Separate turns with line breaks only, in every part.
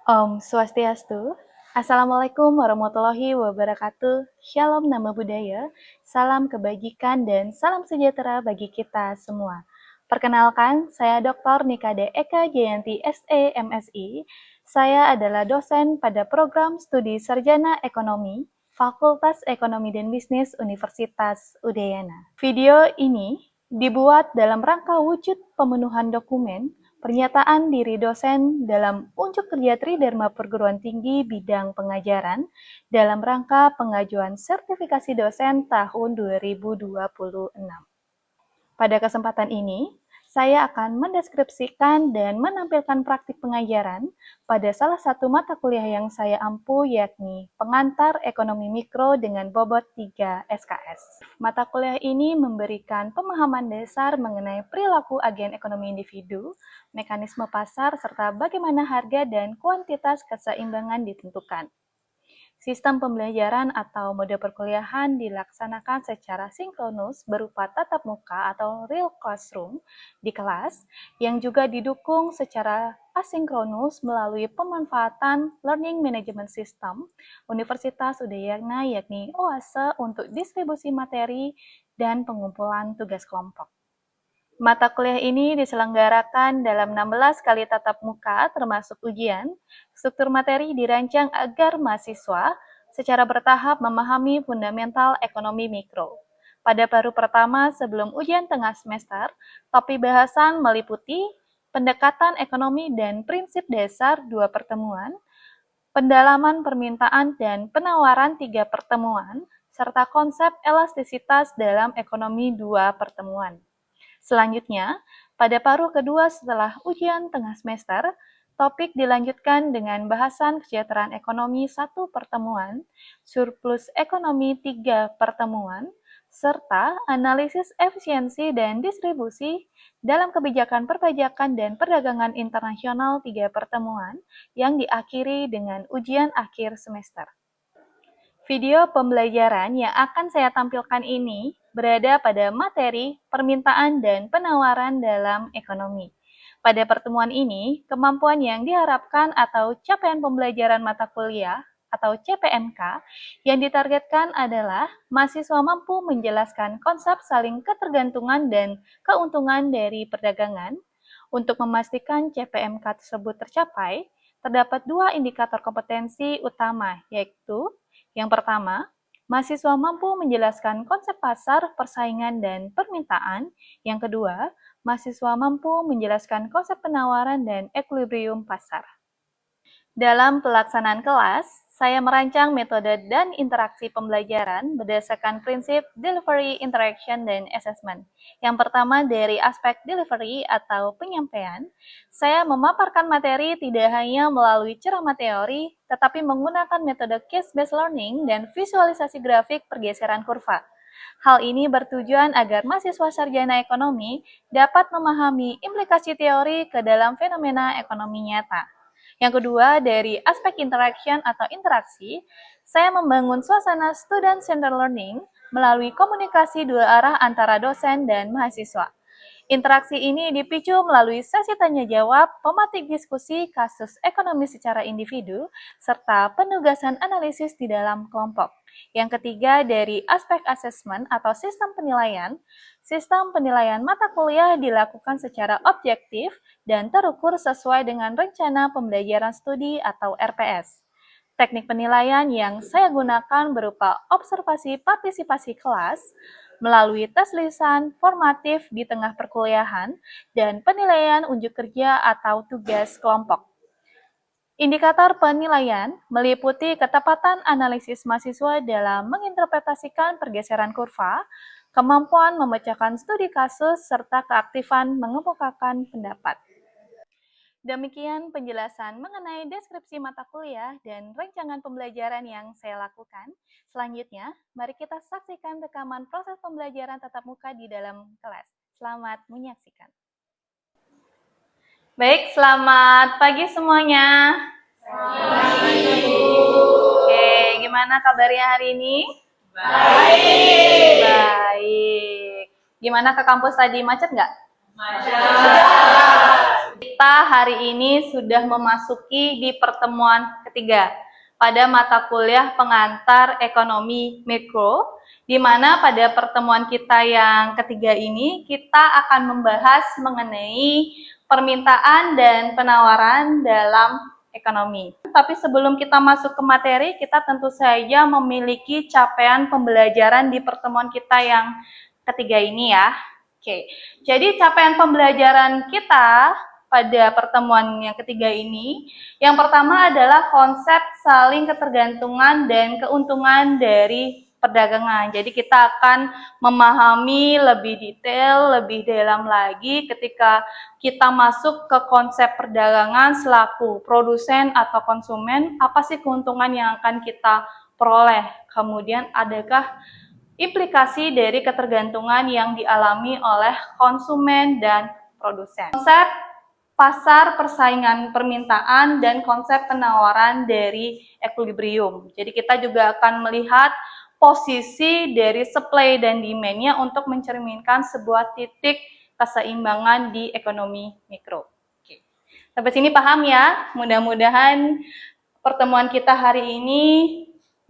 Om Swastiastu. Assalamualaikum warahmatullahi wabarakatuh. Shalom nama budaya, salam kebajikan dan salam sejahtera bagi kita semua. Perkenalkan, saya Dr. Nikade Eka Jayanti SE MSI. Saya adalah dosen pada program studi Sarjana Ekonomi, Fakultas Ekonomi dan Bisnis Universitas Udayana. Video ini dibuat dalam rangka wujud pemenuhan dokumen pernyataan diri dosen dalam unjuk kerja Tridharma Perguruan Tinggi bidang pengajaran dalam rangka pengajuan sertifikasi dosen tahun 2026. Pada kesempatan ini, saya akan mendeskripsikan dan menampilkan praktik pengajaran pada salah satu mata kuliah yang saya ampu, yakni Pengantar Ekonomi Mikro dengan bobot 3 SKS. Mata kuliah ini memberikan pemahaman dasar mengenai perilaku agen ekonomi individu, mekanisme pasar, serta bagaimana harga dan kuantitas keseimbangan ditentukan. Sistem pembelajaran atau mode perkuliahan dilaksanakan secara sinkronus berupa tatap muka atau real classroom di kelas, yang juga didukung secara asinkronus melalui pemanfaatan Learning Management System Universitas Udayana, yakni OASE, untuk distribusi materi dan pengumpulan tugas kelompok. Mata kuliah ini diselenggarakan dalam 16 kali tatap muka termasuk ujian. Struktur materi dirancang agar mahasiswa secara bertahap memahami fundamental ekonomi mikro. Pada paruh pertama sebelum ujian tengah semester, topik bahasan meliputi pendekatan ekonomi dan prinsip dasar 2 pertemuan, pendalaman permintaan dan penawaran 3 pertemuan, serta konsep elastisitas dalam ekonomi 2 pertemuan. Selanjutnya, pada paruh kedua setelah ujian tengah semester, topik dilanjutkan dengan bahasan kesejahteraan ekonomi 1 pertemuan, surplus ekonomi 3 pertemuan, serta analisis efisiensi dan distribusi dalam kebijakan perpajakan dan perdagangan internasional 3 pertemuan yang diakhiri dengan ujian akhir semester. Video pembelajaran yang akan saya tampilkan ini berada pada materi permintaan dan penawaran dalam ekonomi. Pada pertemuan ini, kemampuan yang diharapkan atau capaian pembelajaran mata kuliah atau CPMK yang ditargetkan adalah mahasiswa mampu menjelaskan konsep saling ketergantungan dan keuntungan dari perdagangan. Untuk memastikan CPMK tersebut tercapai, terdapat 2 indikator kompetensi utama, yaitu yang pertama, mahasiswa mampu menjelaskan konsep pasar, persaingan, dan permintaan. Yang kedua, mahasiswa mampu menjelaskan konsep penawaran dan equilibrium pasar. Dalam pelaksanaan kelas, saya merancang metode dan interaksi pembelajaran berdasarkan prinsip delivery, interaction, dan assessment. Yang pertama, dari aspek delivery atau penyampaian, saya memaparkan materi tidak hanya melalui ceramah teori, tetapi menggunakan metode case-based learning dan visualisasi grafik pergeseran kurva. Hal ini bertujuan agar mahasiswa sarjana ekonomi dapat memahami implikasi teori ke dalam fenomena ekonomi nyata. Yang kedua, dari aspek interaction atau interaksi, saya membangun suasana student-centered learning melalui komunikasi 2 arah antara dosen dan mahasiswa. Interaksi ini dipicu melalui sesi tanya-jawab, pematik diskusi, kasus ekonomi secara individu, serta penugasan analisis di dalam kelompok. Yang ketiga, dari aspek asesmen atau sistem penilaian mata kuliah dilakukan secara objektif dan terukur sesuai dengan rencana pembelajaran studi atau RPS. Teknik penilaian yang saya gunakan berupa observasi partisipasi kelas, melalui tes lisan formatif di tengah perkuliahan, dan penilaian unjuk kerja atau tugas kelompok. Indikator penilaian meliputi ketepatan analisis mahasiswa dalam menginterpretasikan pergeseran kurva, kemampuan memecahkan studi kasus, serta keaktifan mengemukakan pendapat. Demikian penjelasan mengenai deskripsi mata kuliah dan rancangan pembelajaran yang saya lakukan. Selanjutnya, mari kita saksikan rekaman proses pembelajaran tatap muka di dalam kelas. Selamat menyaksikan. Baik, selamat pagi semuanya. Oke, gimana kabarnya hari ini? Baik. Gimana ke kampus tadi, macet nggak? Macet. Kita kita hari ini sudah memasuki di pertemuan ketiga pada mata kuliah pengantar ekonomi mikro, di mana pada pertemuan kita yang ketiga ini kita akan membahas mengenai permintaan dan penawaran dalam ekonomi. Tapi sebelum kita masuk ke materi, kita tentu saja memiliki capaian pembelajaran di pertemuan kita yang ketiga ini ya. Oke, jadi capaian pembelajaran kita pada pertemuan yang ketiga ini, yang pertama adalah konsep saling ketergantungan dan keuntungan dari perdagangan. Jadi kita akan memahami lebih detail, lebih dalam lagi ketika kita masuk ke konsep perdagangan selaku produsen atau konsumen, apa sih keuntungan yang akan kita peroleh? Kemudian adakah implikasi dari ketergantungan yang dialami oleh konsumen dan produsen. Konsep pasar persaingan permintaan dan konsep penawaran dari equilibrium. Jadi kita juga akan melihat posisi dari supply dan demand-nya untuk mencerminkan sebuah titik keseimbangan di ekonomi mikro. Oke. Sampai sini paham ya? Mudah-mudahan pertemuan kita hari ini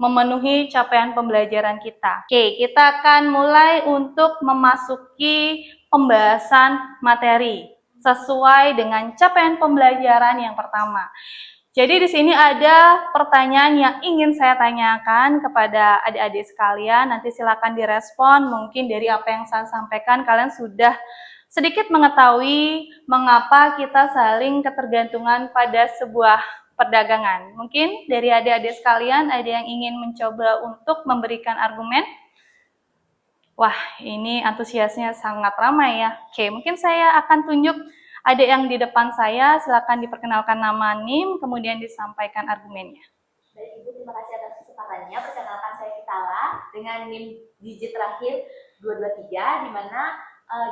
memenuhi capaian pembelajaran kita. Oke, kita akan mulai untuk memasuki pembahasan materi sesuai dengan capaian pembelajaran yang pertama. Jadi di sini ada pertanyaan yang ingin saya tanyakan kepada adik-adik sekalian. Nanti silakan direspon. Mungkin dari apa yang saya sampaikan kalian sudah sedikit mengetahui mengapa kita saling ketergantungan pada sebuah perdagangan. Mungkin dari adik-adik sekalian ada yang ingin mencoba untuk memberikan argumen? Wah, ini antusiasnya sangat ramai ya. Oke, mungkin saya akan tunjuk adik yang di depan saya. Silakan diperkenalkan nama NIM, kemudian disampaikan argumennya.
Baik Ibu, terima kasih atas kesempatannya. Perkenalkan saya Kitala dengan NIM digit terakhir 223, di mana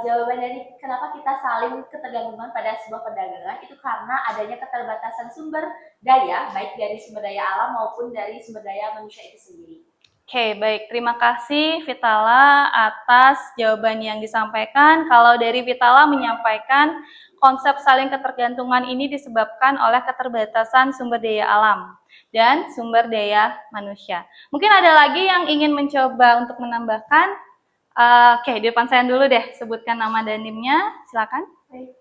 jawaban dari kenapa kita saling ketergantungan pada sebuah perdagangan itu karena adanya keterbatasan sumber daya, baik dari sumber daya alam maupun dari sumber daya manusia itu sendiri.
Oke, baik. Terima kasih Vitala atas jawaban yang disampaikan. Kalau dari Vitala menyampaikan konsep saling ketergantungan ini disebabkan oleh keterbatasan sumber daya alam dan sumber daya manusia. Mungkin ada lagi yang ingin mencoba untuk menambahkan? Oke, di depan saya dulu deh, sebutkan nama dan NIM-nya, silakan.
Baik,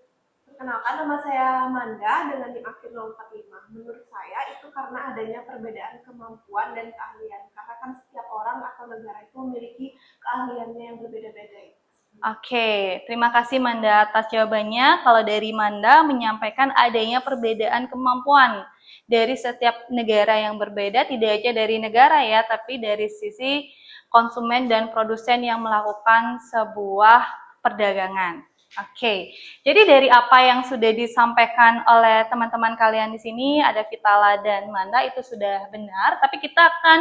perkenalkan nama saya Manda dengan NIM akhir 045. Menurut saya itu karena adanya perbedaan kemampuan dan keahlian. Karena kan setiap orang atau negara itu memiliki keahliannya yang berbeda-beda.
Oke, terima kasih Manda atas jawabannya. Kalau dari Manda menyampaikan adanya perbedaan kemampuan dari setiap negara yang berbeda, tidak aja dari negara ya, tapi dari sisi konsumen dan produsen yang melakukan sebuah perdagangan. Oke, jadi dari apa yang sudah disampaikan oleh teman-teman kalian di sini, ada Vitala dan Manda, itu sudah benar. Tapi kita akan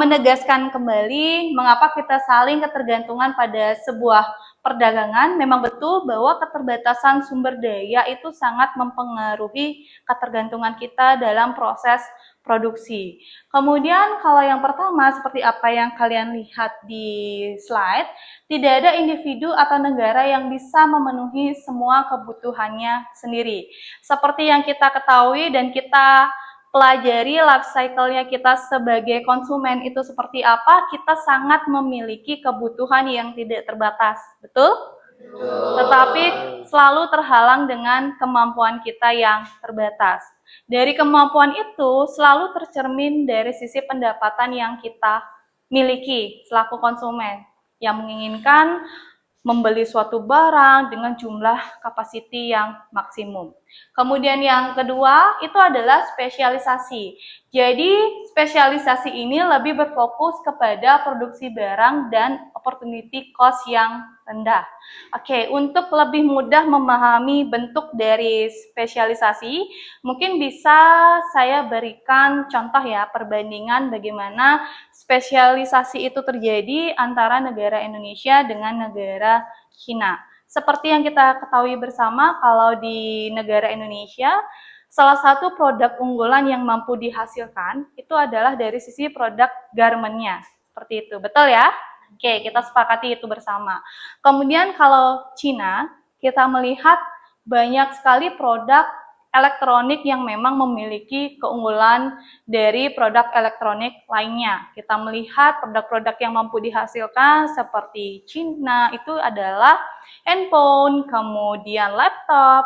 menegaskan kembali mengapa kita saling ketergantungan pada sebuah perdagangan. Memang betul bahwa keterbatasan sumber daya itu sangat mempengaruhi ketergantungan kita dalam proses produksi. Kemudian kalau yang pertama seperti apa yang kalian lihat di slide, tidak ada individu atau negara yang bisa memenuhi semua kebutuhannya sendiri. Seperti yang kita ketahui dan kita pelajari life cycle-nya kita sebagai konsumen itu seperti apa, kita sangat memiliki kebutuhan yang tidak terbatas. Betul? Tetapi selalu terhalang dengan kemampuan kita yang terbatas. Dari kemampuan itu selalu tercermin dari sisi pendapatan yang kita miliki selaku konsumen yang menginginkan membeli suatu barang dengan jumlah kapasiti yang maksimum. Kemudian yang kedua itu adalah spesialisasi. Jadi spesialisasi ini lebih berfokus kepada produksi barang dan opportunity cost yang rendah. Oke, untuk lebih mudah memahami bentuk dari spesialisasi, mungkin bisa saya berikan contoh ya perbandingan bagaimana spesialisasi itu terjadi antara negara Indonesia dengan negara Cina. Seperti yang kita ketahui bersama, kalau di negara Indonesia, salah satu produk unggulan yang mampu dihasilkan itu adalah dari sisi produk garmennya. Seperti itu, betul ya? Oke, kita sepakati itu bersama. Kemudian kalau Cina, kita melihat banyak sekali produk elektronik yang memang memiliki keunggulan dari produk elektronik lainnya. Kita melihat produk-produk yang mampu dihasilkan seperti Cina itu adalah handphone, kemudian laptop,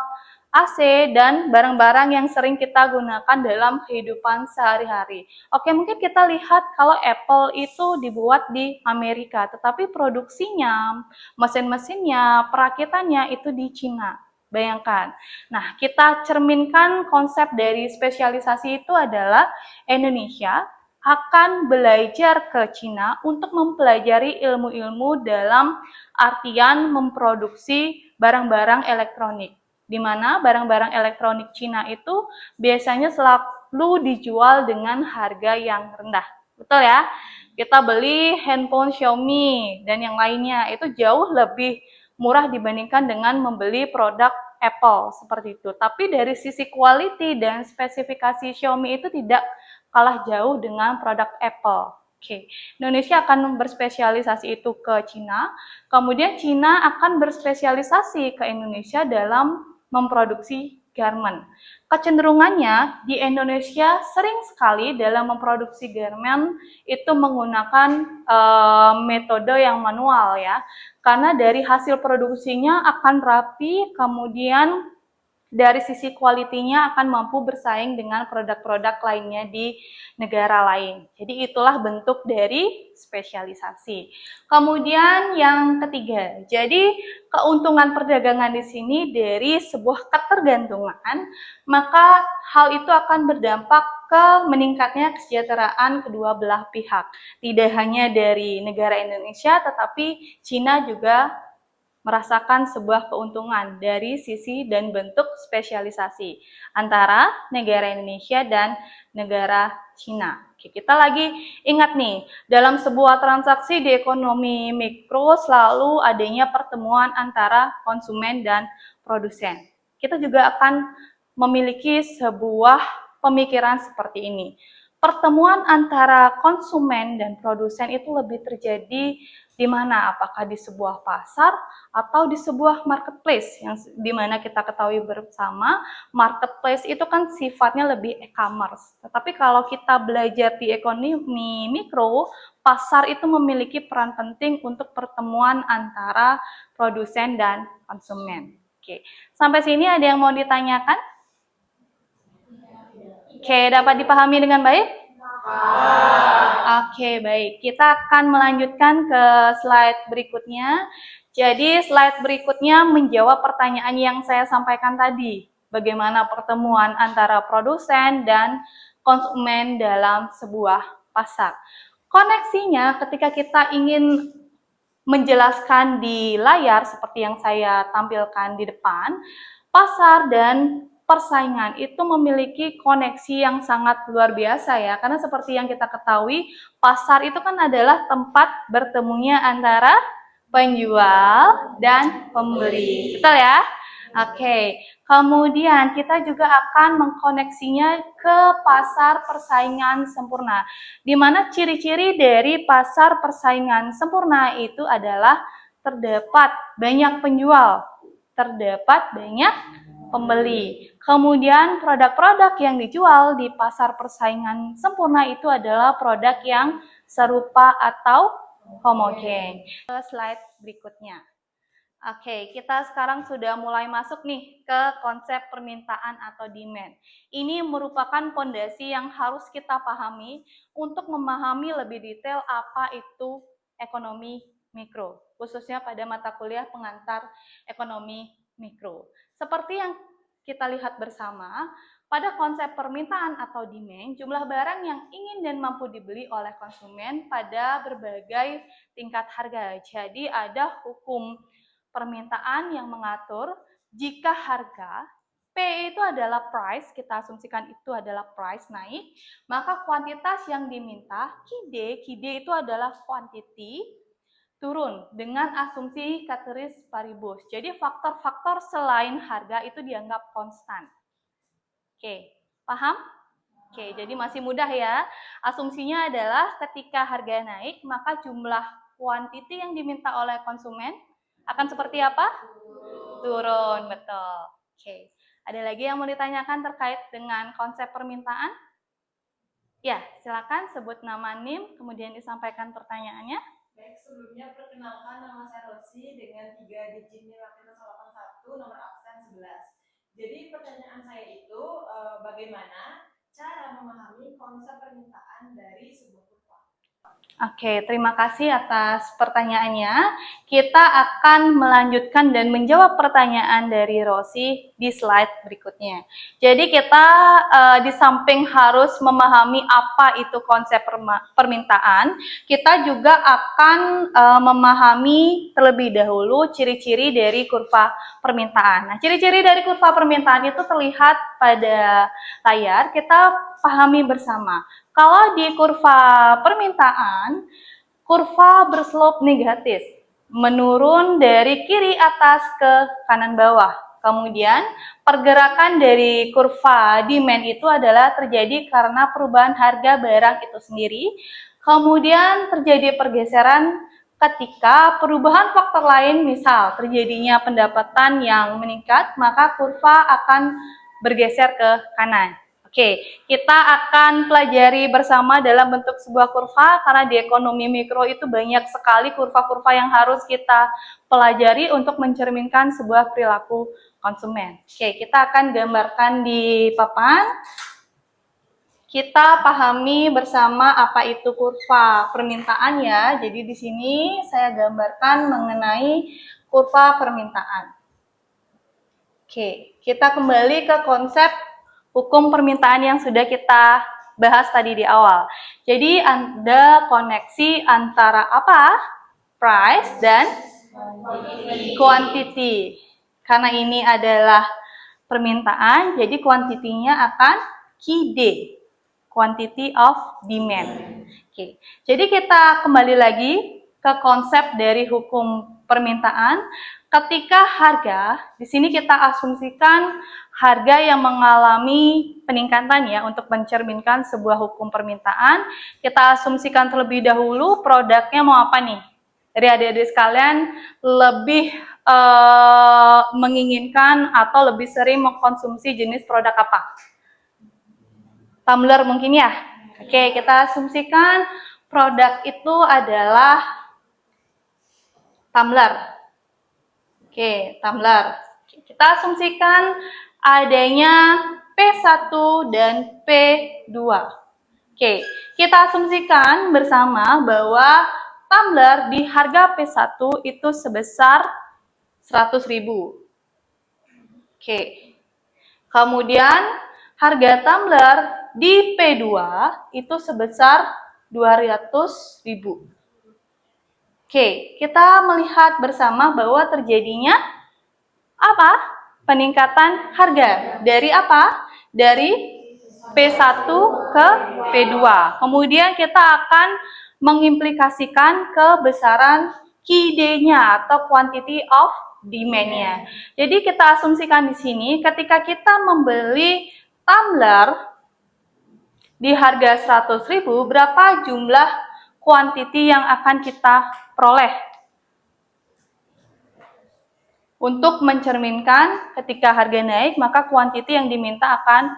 AC, dan barang-barang yang sering kita gunakan dalam kehidupan sehari-hari. Oke, mungkin kita lihat kalau Apple itu dibuat di Amerika, tetapi produksinya, mesin-mesinnya, perakitannya itu di Cina. Bayangkan. Nah, kita cerminkan konsep dari spesialisasi itu adalah Indonesia akan belajar ke Cina untuk mempelajari ilmu-ilmu dalam artian memproduksi barang-barang elektronik. Di mana barang-barang elektronik Cina itu biasanya selalu dijual dengan harga yang rendah. Betul ya? Kita beli handphone Xiaomi dan yang lainnya itu jauh lebih murah dibandingkan dengan membeli produk Apple seperti itu. Tapi dari sisi quality dan spesifikasi Xiaomi itu tidak kalah jauh dengan produk Apple. Oke, Indonesia akan berspesialisasi itu ke Cina, kemudian Cina akan berspesialisasi ke Indonesia dalam memproduksi garment. Kecenderungannya di Indonesia sering sekali dalam memproduksi garment itu menggunakan metode yang manual ya, karena dari hasil produksinya akan rapi, kemudian dari sisi kualitinya akan mampu bersaing dengan produk-produk lainnya di negara lain. Jadi itulah bentuk dari spesialisasi. Kemudian yang ketiga, jadi keuntungan perdagangan di sini dari sebuah ketergantungan, maka hal itu akan berdampak ke meningkatnya kesejahteraan kedua belah pihak. Tidak hanya dari negara Indonesia, tetapi Cina juga merasakan sebuah keuntungan dari sisi dan bentuk spesialisasi antara negara Indonesia dan negara Cina. Oke, kita lagi ingat nih, dalam sebuah transaksi di ekonomi mikro selalu adanya pertemuan antara konsumen dan produsen. Kita juga akan memiliki sebuah pemikiran seperti ini. Pertemuan antara konsumen dan produsen itu lebih terjadi di mana? Apakah di sebuah pasar atau di sebuah marketplace yang dimana kita ketahui bersama marketplace itu kan sifatnya lebih e-commerce. Tetapi kalau kita belajar di ekonomi mikro, pasar itu memiliki peran penting untuk pertemuan antara produsen dan konsumen. Oke, sampai sini ada yang mau ditanyakan? Oke, dapat dipahami dengan baik? Oke, baik. Kita akan melanjutkan ke slide berikutnya. Jadi slide berikutnya menjawab pertanyaan yang saya sampaikan tadi. Bagaimana pertemuan antara produsen dan konsumen dalam sebuah pasar. Koneksinya ketika kita ingin menjelaskan di layar seperti yang saya tampilkan di depan, pasar dan persaingan itu memiliki koneksi yang sangat luar biasa ya, karena seperti yang kita ketahui, pasar itu kan adalah tempat bertemunya antara penjual dan pembeli. Betul ya? Oke, kemudian kita juga akan mengkoneksinya ke pasar persaingan sempurna. Di mana ciri-ciri dari pasar persaingan sempurna itu adalah terdapat banyak penjual, terdapat banyak pembeli. Kemudian produk-produk yang dijual di pasar persaingan sempurna itu adalah produk yang serupa atau homogen. Slide berikutnya. Oke, kita sekarang sudah mulai masuk nih ke konsep permintaan atau demand. Ini merupakan fondasi yang harus kita pahami untuk memahami lebih detail apa itu ekonomi mikro, khususnya pada mata kuliah pengantar ekonomi mikro. Seperti yang kita lihat bersama, pada konsep permintaan atau demand, jumlah barang yang ingin dan mampu dibeli oleh konsumen pada berbagai tingkat harga. Jadi ada hukum permintaan yang mengatur jika harga P itu adalah price, kita asumsikan itu adalah price naik, maka kuantitas yang diminta QD itu adalah quantity turun dengan asumsi ceteris paribus. Jadi faktor-faktor selain harga itu dianggap konstan. Oke, paham? Oke, jadi masih mudah ya. Asumsinya adalah ketika harga naik, maka jumlah kuantiti yang diminta oleh konsumen akan seperti apa? Turun, betul. Oke, ada lagi yang mau ditanyakan terkait dengan konsep permintaan? Ya, silakan sebut nama NIM, kemudian disampaikan pertanyaannya.
Baik, sebelumnya perkenalkan nama saya Rosi dengan 3 digit NIM akhirnya 081, nomor absen 11. Jadi pertanyaan saya itu bagaimana cara memahami konsep permintaan dari sebuah kurva?
Oke, terima kasih atas pertanyaannya. Kita akan melanjutkan dan menjawab pertanyaan dari Rosi di slide berikutnya. Jadi kita di samping harus memahami apa itu konsep permintaan, kita juga akan memahami terlebih dahulu ciri-ciri dari kurva permintaan. Nah, ciri-ciri dari kurva permintaan itu terlihat pada layar, kita pahami bersama. Kalau di kurva permintaan, kurva berslope negatif, menurun dari kiri atas ke kanan bawah. Kemudian, pergerakan dari kurva demand itu adalah terjadi karena perubahan harga barang itu sendiri. Kemudian terjadi pergeseran ketika perubahan faktor lain, misal terjadinya pendapatan yang meningkat, maka kurva akan bergeser ke kanan. Oke, kita akan pelajari bersama dalam bentuk sebuah kurva karena di ekonomi mikro itu banyak sekali kurva-kurva yang harus kita pelajari untuk mencerminkan sebuah perilaku konsumen. Oke, kita akan gambarkan di papan. Kita pahami bersama apa itu kurva permintaan ya. Jadi di sini saya gambarkan mengenai kurva permintaan. Oke, kita kembali ke konsep hukum permintaan yang sudah kita bahas tadi di awal. Jadi ada koneksi antara apa? Price dan quantity. Karena ini adalah permintaan, jadi kuantitinya akan QD, quantity of demand. Oke. Jadi kita kembali lagi ke konsep dari hukum permintaan. Ketika harga, di sini kita asumsikan harga yang mengalami peningkatan ya untuk mencerminkan sebuah hukum permintaan. Kita asumsikan terlebih dahulu produknya mau apa nih? Dari adik-adik sekalian lebih menginginkan atau lebih sering mengkonsumsi jenis produk apa? Tumbler mungkin ya? Oke, kita asumsikan produk itu adalah tumbler. Oke, tumbler. Kita asumsikan adanya P1 dan P2. Oke, kita asumsikan bersama bahwa tumbler di harga P1 itu sebesar 100.000. Oke. Kemudian harga tumbler di P2 itu sebesar 200.000. Oke, kita melihat bersama bahwa terjadinya apa? Peningkatan harga. Dari apa? Dari P1 ke P2. Kemudian kita akan mengimplikasikan kebesaran QD-nya atau quantity of demand-nya. Jadi kita asumsikan di sini ketika kita membeli tumbler di harga 100.000, berapa jumlah quantity yang akan kita peroleh? Untuk mencerminkan ketika harga naik, maka quantity yang diminta akan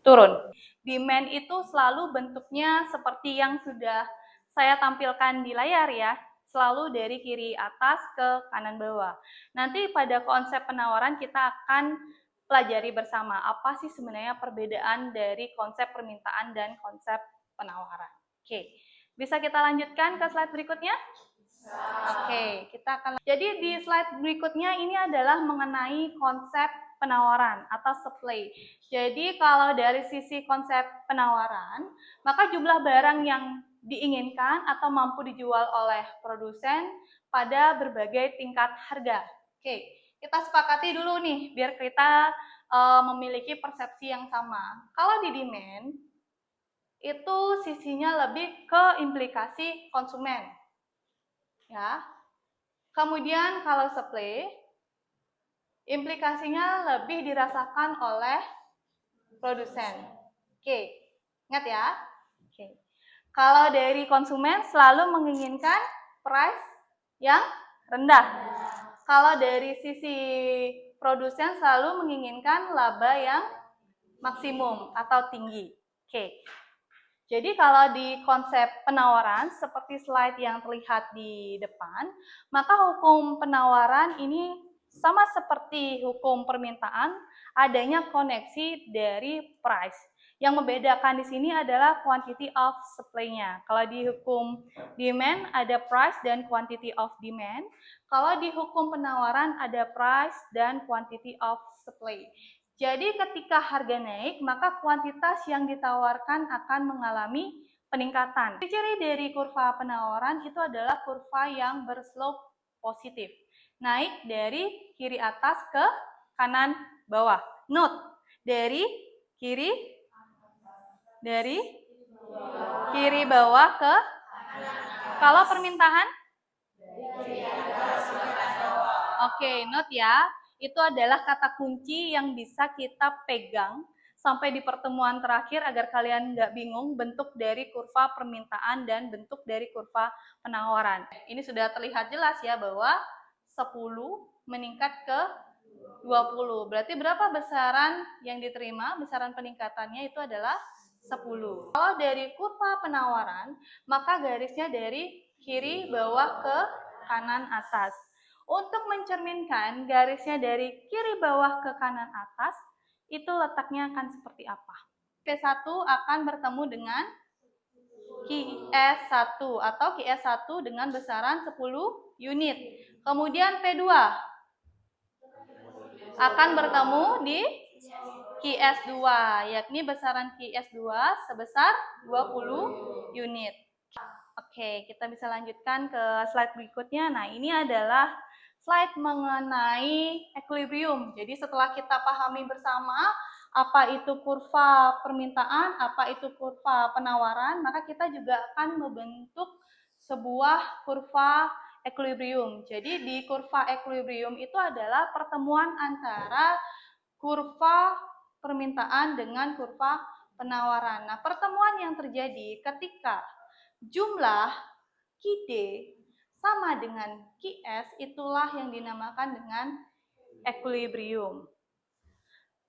turun. Demand itu selalu bentuknya seperti yang sudah saya tampilkan di layar ya, selalu dari kiri atas ke kanan bawah. Nanti pada konsep penawaran kita akan pelajari bersama apa sih sebenarnya perbedaan dari konsep permintaan dan konsep penawaran. Oke, bisa kita lanjutkan ke slide berikutnya? Oke, kita akan. Jadi di slide berikutnya ini adalah mengenai konsep penawaran atau supply. Jadi kalau dari sisi konsep penawaran, maka jumlah barang yang diinginkan atau mampu dijual oleh produsen pada berbagai tingkat harga. Oke, kita sepakati dulu nih biar kita memiliki persepsi yang sama. Kalau di demand itu sisinya lebih ke implikasi konsumen. Ya. Kemudian kalau supply, implikasinya lebih dirasakan oleh produsen. Oke, ingat ya. Oke. Kalau dari konsumen selalu menginginkan price yang rendah. Kalau dari sisi produsen selalu menginginkan laba yang maksimum atau tinggi. Oke. Jadi kalau di konsep penawaran seperti slide yang terlihat di depan, maka hukum penawaran ini sama seperti hukum permintaan, adanya koneksi dari price. Yang membedakan di sini adalah quantity of supply-nya. Kalau di hukum demand ada price dan quantity of demand. Kalau di hukum penawaran ada price dan quantity of supply. Jadi ketika harga naik, maka kuantitas yang ditawarkan akan mengalami peningkatan. Ciri dari kurva penawaran itu adalah kurva yang berslope positif. Naik dari kiri atas ke kanan bawah. Note, dari kiri bawah ke kalau permintaan? Oke, note ya. Itu adalah kata kunci yang bisa kita pegang sampai di pertemuan terakhir agar kalian nggak bingung bentuk dari kurva permintaan dan bentuk dari kurva penawaran. Ini sudah terlihat jelas ya bahwa 10 meningkat ke 20. Berarti berapa besaran yang diterima? Besaran peningkatannya itu adalah 10. Kalau dari kurva penawaran, maka garisnya dari kiri bawah ke kanan atas. Untuk mencerminkan garisnya dari kiri bawah ke kanan atas, itu letaknya akan seperti apa? P1 akan bertemu dengan QS1 atau QS1 dengan besaran 10 unit. Kemudian P2 akan bertemu di QS2, yakni besaran QS2 sebesar 20 unit. Oke, kita bisa lanjutkan ke slide berikutnya. Nah, ini adalah slide mengenai equilibrium. Jadi setelah kita pahami bersama apa itu kurva permintaan, apa itu kurva penawaran, maka kita juga akan membentuk sebuah kurva equilibrium. Jadi di kurva equilibrium itu adalah pertemuan antara kurva permintaan dengan kurva penawaran. Nah, pertemuan yang terjadi ketika jumlah QD sama dengan QS, itulah yang dinamakan dengan equilibrium.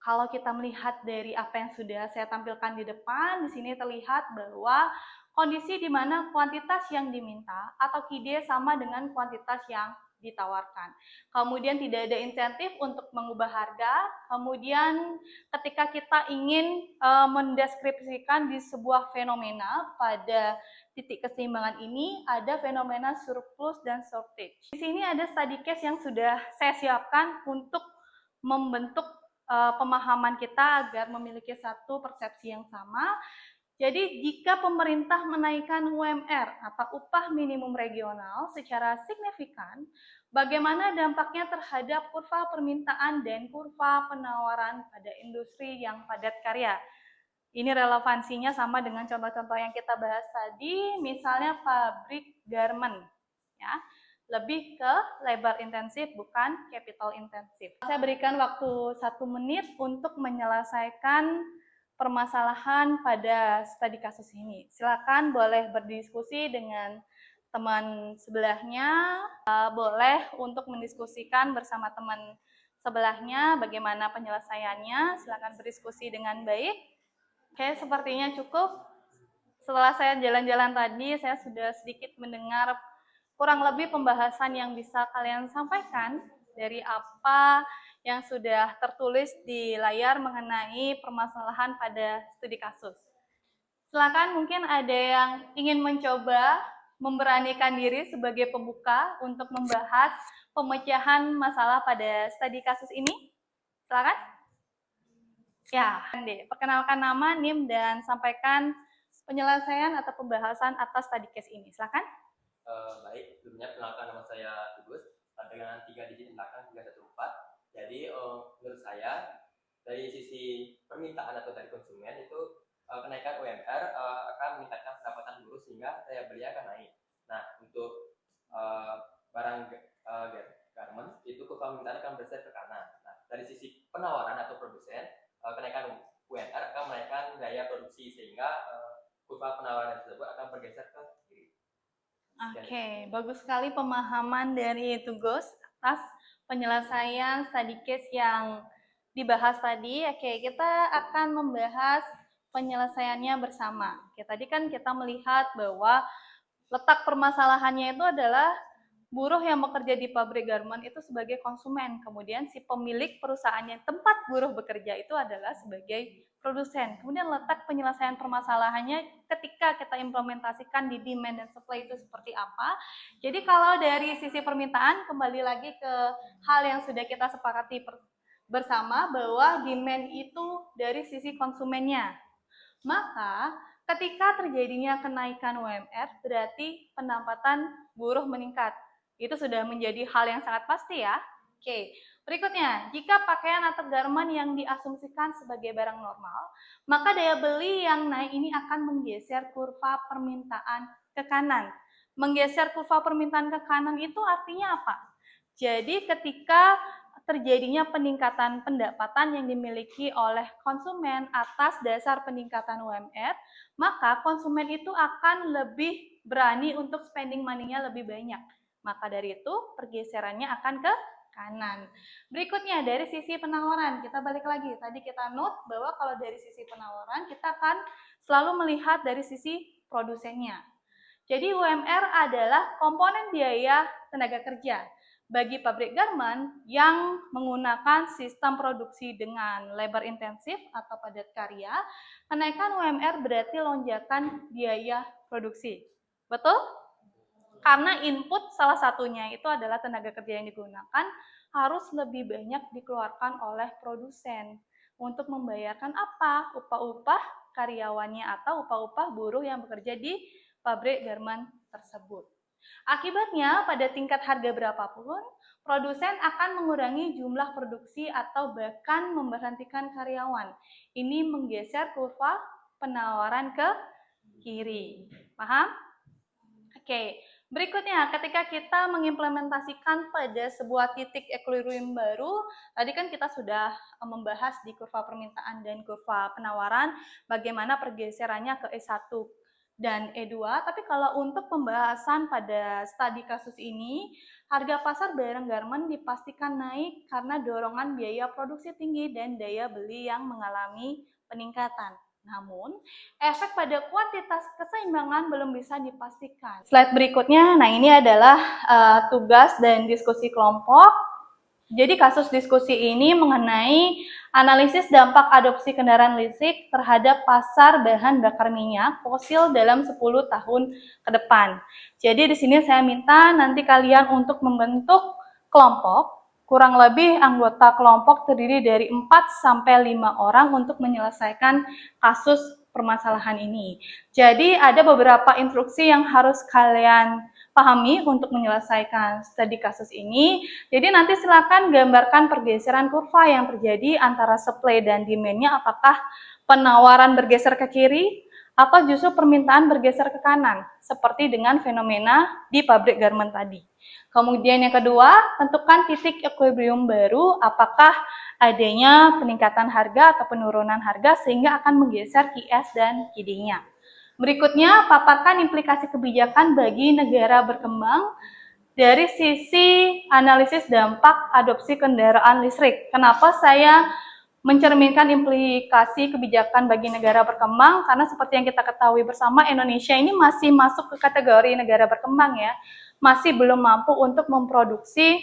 Kalau kita melihat dari apa yang sudah saya tampilkan di depan, di sini terlihat bahwa kondisi di mana kuantitas yang diminta atau QD sama dengan kuantitas yang ditawarkan. Kemudian tidak ada insentif untuk mengubah harga. Kemudian ketika kita ingin mendeskripsikan di sebuah fenomena pada titik keseimbangan ini, ada fenomena surplus dan shortage. Di sini ada study case yang sudah saya siapkan untuk membentuk pemahaman kita agar memiliki satu persepsi yang sama. Jadi jika pemerintah menaikkan UMR atau upah minimum regional secara signifikan, bagaimana dampaknya terhadap kurva permintaan dan kurva penawaran pada industri yang padat karya? Ini relevansinya sama dengan contoh-contoh yang kita bahas tadi, misalnya pabrik garment, ya, lebih ke labor intensif bukan capital intensif. Saya berikan waktu 1 menit untuk menyelesaikan permasalahan pada studi kasus ini. Silakan boleh berdiskusi dengan teman sebelahnya, boleh untuk mendiskusikan bersama teman sebelahnya bagaimana penyelesaiannya. Silakan berdiskusi dengan baik. Oke, sepertinya cukup. Setelah saya jalan-jalan tadi, saya sudah sedikit mendengar kurang lebih pembahasan yang bisa kalian sampaikan dari apa yang sudah tertulis di layar mengenai permasalahan pada studi kasus. Silakan, mungkin ada yang ingin mencoba memberanikan diri sebagai pembuka untuk membahas pemecahan masalah pada studi kasus ini. Silakan. Ya, perkenalkan nama, NIM, dan sampaikan penyelesaian atau pembahasan atas studi case ini. Silakan.
Baik, sebelumnya perkenalkan nama saya Tugus dengan 3 digit belakang 314. Jadi menurut saya dari sisi permintaan atau dari konsumen itu kenaikan UMR akan meningkatkan pendapatan buruh sehingga daya beli akan naik. Nah, untuk barang garment itu kurva permintaan akan bergeser ke kanan. Nah, dari sisi penawaran atau produsen kenaikan UMR akan menaikkan daya produksi sehingga kurva penawaran tersebut akan bergeser ke kiri.
Oke, bagus sekali pemahaman dari Tugus atas penyelesaian study case yang dibahas tadi. Oke, kita akan membahas penyelesaiannya bersama. Oke, tadi kan kita melihat bahwa letak permasalahannya itu adalah buruh yang bekerja di pabrik garment itu sebagai konsumen, kemudian si pemilik perusahaannya tempat buruh bekerja itu adalah sebagai produsen. Kemudian letak penyelesaian permasalahannya ketika kita implementasikan di demand dan supply itu seperti apa. Jadi kalau dari sisi permintaan, kembali lagi ke hal yang sudah kita sepakati bersama bahwa demand itu dari sisi konsumennya. Maka ketika terjadinya kenaikan UMR, berarti pendapatan buruh meningkat. Itu sudah menjadi hal yang sangat pasti ya. Oke, berikutnya, jika pakaian atau garment yang diasumsikan sebagai barang normal, maka daya beli yang naik ini akan menggeser kurva permintaan ke kanan. Menggeser kurva permintaan ke kanan itu artinya apa? Jadi ketika terjadinya peningkatan pendapatan yang dimiliki oleh konsumen atas dasar peningkatan UMR, maka konsumen itu akan lebih berani untuk spending money-nya lebih banyak. Maka dari itu pergeserannya akan ke kanan. Berikutnya dari sisi penawaran, kita balik lagi. Tadi kita note bahwa kalau dari sisi penawaran kita akan selalu melihat dari sisi produsennya. Jadi UMR adalah komponen biaya tenaga kerja bagi pabrik garment yang menggunakan sistem produksi dengan labor intensif atau padat karya. Kenaikan UMR berarti lonjakan biaya produksi. Betul? Karena input salah satunya itu adalah tenaga kerja yang digunakan harus lebih banyak dikeluarkan oleh produsen untuk membayarkan apa? Upah-upah karyawannya atau upah-upah buruh yang bekerja di pabrik garment tersebut. Akibatnya, pada tingkat harga berapapun, produsen akan mengurangi jumlah produksi atau bahkan memberhentikan karyawan. Ini menggeser kurva penawaran ke kiri. Paham? Oke. Berikutnya, ketika kita mengimplementasikan pada sebuah titik equilibrium baru, tadi kan kita sudah membahas di kurva permintaan dan kurva penawaran, bagaimana pergeserannya ke E1 dan E2, tapi kalau untuk pembahasan pada studi kasus ini, harga pasar barang garment dipastikan naik karena dorongan biaya produksi tinggi dan daya beli yang mengalami peningkatan. Namun, efek pada kuantitas keseimbangan belum bisa dipastikan. Slide berikutnya, nah ini adalah tugas dan diskusi kelompok. Jadi kasus diskusi ini mengenai analisis dampak adopsi kendaraan listrik terhadap pasar bahan bakar minyak fosil dalam 10 tahun ke depan. Jadi di sini saya minta nanti kalian untuk membentuk kelompok, kurang lebih anggota kelompok terdiri dari 4-5 orang untuk menyelesaikan kasus permasalahan ini. Jadi ada beberapa instruksi yang harus kalian pahami untuk menyelesaikan studi kasus ini. Jadi nanti silakan gambarkan pergeseran kurva yang terjadi antara supply dan demand-nya, apakah penawaran bergeser ke kiri atau justru permintaan bergeser ke kanan, seperti dengan fenomena di pabrik garment tadi. Kemudian yang kedua, tentukan titik equilibrium baru, apakah adanya peningkatan harga atau penurunan harga sehingga akan menggeser QS dan QD-nya. Berikutnya, paparkan implikasi kebijakan bagi negara berkembang dari sisi analisis dampak adopsi kendaraan listrik. Kenapa saya mencerminkan implikasi kebijakan bagi negara berkembang? Karena seperti yang kita ketahui bersama, Indonesia ini masih masuk ke kategori negara berkembang ya. Masih belum mampu untuk memproduksi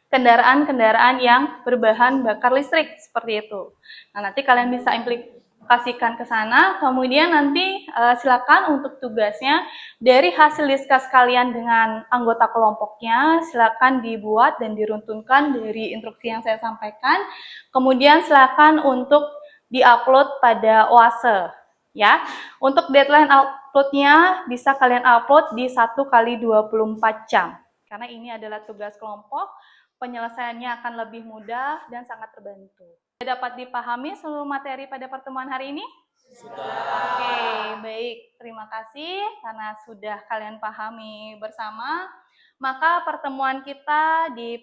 kendaraan-kendaraan yang berbahan bakar listrik seperti itu. Nah, nanti kalian bisa implikasikan ke sana. Kemudian nanti silakan untuk tugasnya dari hasil diskus kalian dengan anggota kelompoknya, silakan dibuat dan diruntunkan dari instruksi yang saya sampaikan. Kemudian silakan untuk diupload pada OASE. Ya, untuk deadline uploadnya bisa kalian upload di 1x24 jam. Karena ini adalah tugas kelompok, penyelesaiannya akan lebih mudah dan sangat terbantu. Dapat dipahami seluruh materi pada pertemuan hari ini? Sudah. Oke, baik. Terima kasih karena sudah kalian pahami bersama. Maka pertemuan kita di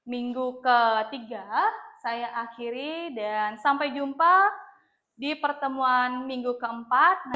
minggu ketiga saya akhiri dan sampai jumpa di pertemuan minggu keempat.